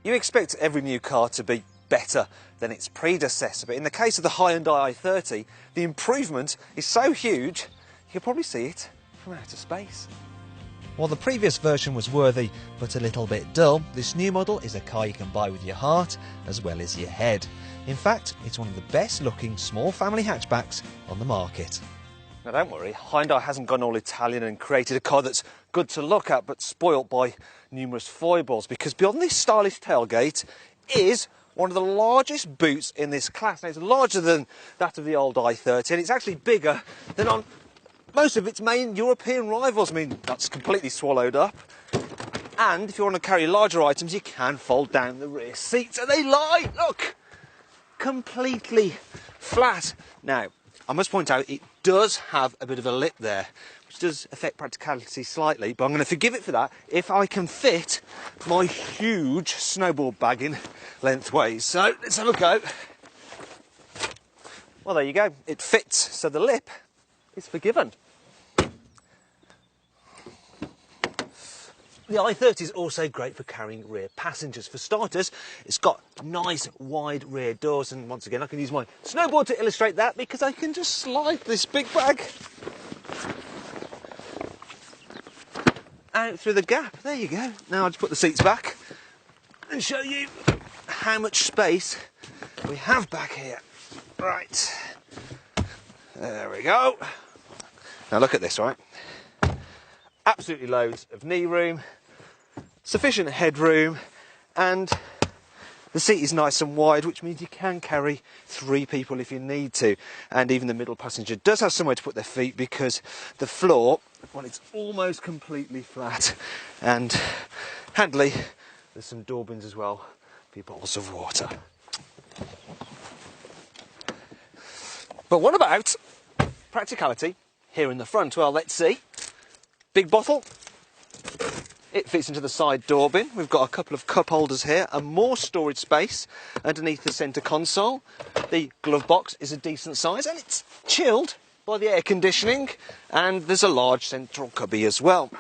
You expect every new car to be better than its predecessor, but in the case of the Hyundai i30, the improvement is so huge, you can probably see it from outer space. While the previous version was worthy but a little bit dull, this new model is a car you can buy with your heart as well as your head. In fact, it's one of the best looking small family hatchbacks on the market. Now don't worry, Hyundai hasn't gone all Italian and created a car that's good to look at but spoilt by numerous foibles, because beyond this stylish tailgate is one of the largest boots in this class. Now it's larger than that of the old i30 and it's actually bigger than on most of its main European rivals. I mean, that's completely swallowed up. And if you want to carry larger items, you can fold down the rear seats and they lie, look, completely flat. Now, I must point out it does have a bit of a lip there, which does affect practicality slightly, but I'm going to forgive it for that if I can fit my huge snowboard bag in lengthways. So let's have a go. Well, there you go. It fits, so the lip is forgiven. The i30 is also great for carrying rear passengers. For starters, it's got nice wide rear doors, and once again I can use my snowboard to illustrate that because I can just slide this big bag out through the gap. There you go. Now I'll just put the seats back and show you how much space we have back here. Right, there we go. Now look at this, right? Absolutely loads of knee room, sufficient headroom, and the seat is nice and wide, which means you can carry 3 people if you need to. And even the middle passenger does have somewhere to put their feet because the floor, well, it's almost completely flat. And handily, there's some door bins as well for your bottles of water. But what about practicality here in the front? Well, let's see. Big bottle, it fits into the side door bin. We've got a couple of cup holders here and more storage space underneath the centre console. The glove box is a decent size and it's chilled by the air conditioning, and there's a large central cubby as well.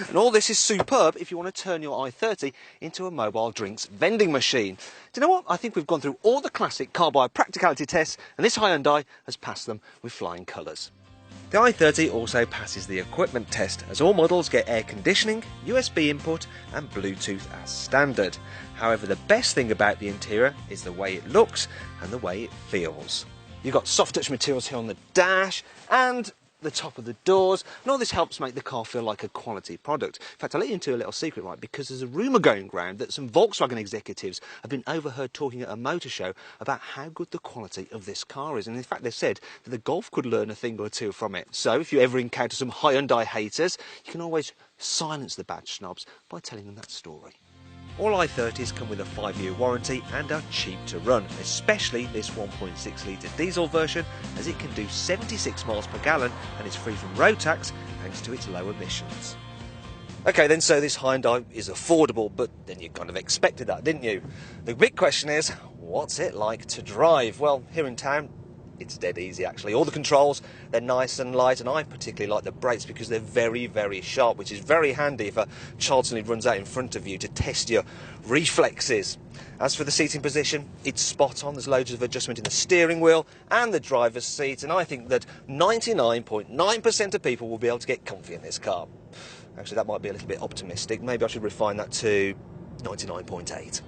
And all this is superb if you want to turn your i30 into a mobile drinks vending machine. Do you know what? I think we've gone through all the classic car buyer practicality tests and this Hyundai has passed them with flying colours. The i30 also passes the equipment test, as all models get air conditioning, USB input and Bluetooth as standard. However, the best thing about the interior is the way it looks and the way it feels. You've got soft touch materials here on the dash and the top of the doors, and all this helps make the car feel like a quality product. In fact, I'll let you into a little secret, right, because there's a rumour going around that some Volkswagen executives have been overheard talking at a motor show about how good the quality of this car is, and in fact they've said that the Golf could learn a thing or two from it. So if you ever encounter some Hyundai haters, you can always silence the badge snobs by telling them that story. All i30s come with a 5-year warranty and are cheap to run, especially this 1.6 litre diesel version, as it can do 76 miles per gallon and is free from road tax thanks to its low emissions. Okay then, so this Hyundai is affordable, but then you kind of expected that, didn't you? The big question is, what's it like to drive? Well, here in town, it's dead easy actually. All the controls, they're nice and light, and I particularly like the brakes because they're very, very sharp, which is very handy if a child suddenly runs out in front of you to test your reflexes. As for the seating position, it's spot on. There's loads of adjustment in the steering wheel and the driver's seat, and I think that 99.9% of people will be able to get comfy in this car. Actually, that might be a little bit optimistic. Maybe I should refine that to 99.8.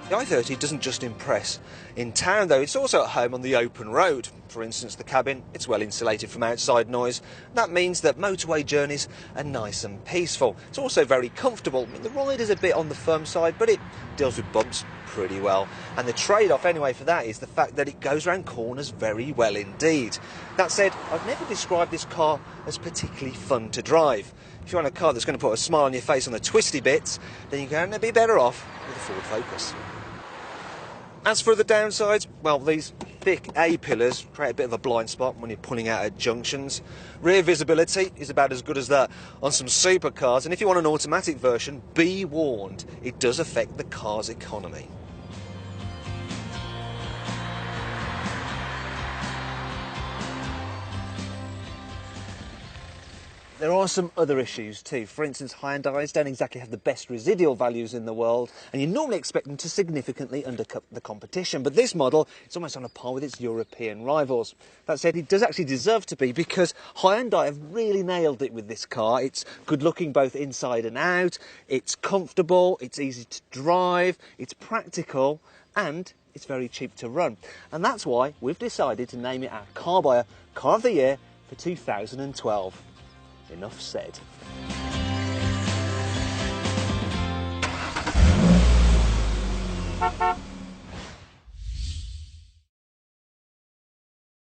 The i30 doesn't just impress in town though, it's also at home on the open road. For instance, the cabin, it's well insulated from outside noise. That means that motorway journeys are nice and peaceful. It's also very comfortable. I mean, the ride is a bit on the firm side, but it deals with bumps pretty well. And the trade-off anyway for that is the fact that it goes around corners very well indeed. That said, I've never described this car as particularly fun to drive. If you want a car that's going to put a smile on your face on the twisty bits, then you're going to be better off with a Ford Focus. As for the downsides, well, these thick A-pillars create a bit of a blind spot when you're pulling out at junctions. Rear visibility is about as good as that on some supercars, and if you want an automatic version, be warned, it does affect the car's economy. There are some other issues too. For instance, Hyundais don't exactly have the best residual values in the world, and you normally expect them to significantly undercut the competition. But this model is almost on a par with its European rivals. That said, it does actually deserve to be, because Hyundai have really nailed it with this car. It's good looking both inside and out, it's comfortable, it's easy to drive, it's practical, and it's very cheap to run. And that's why we've decided to name it our Car Buyer Car of the Year for 2012. Enough said.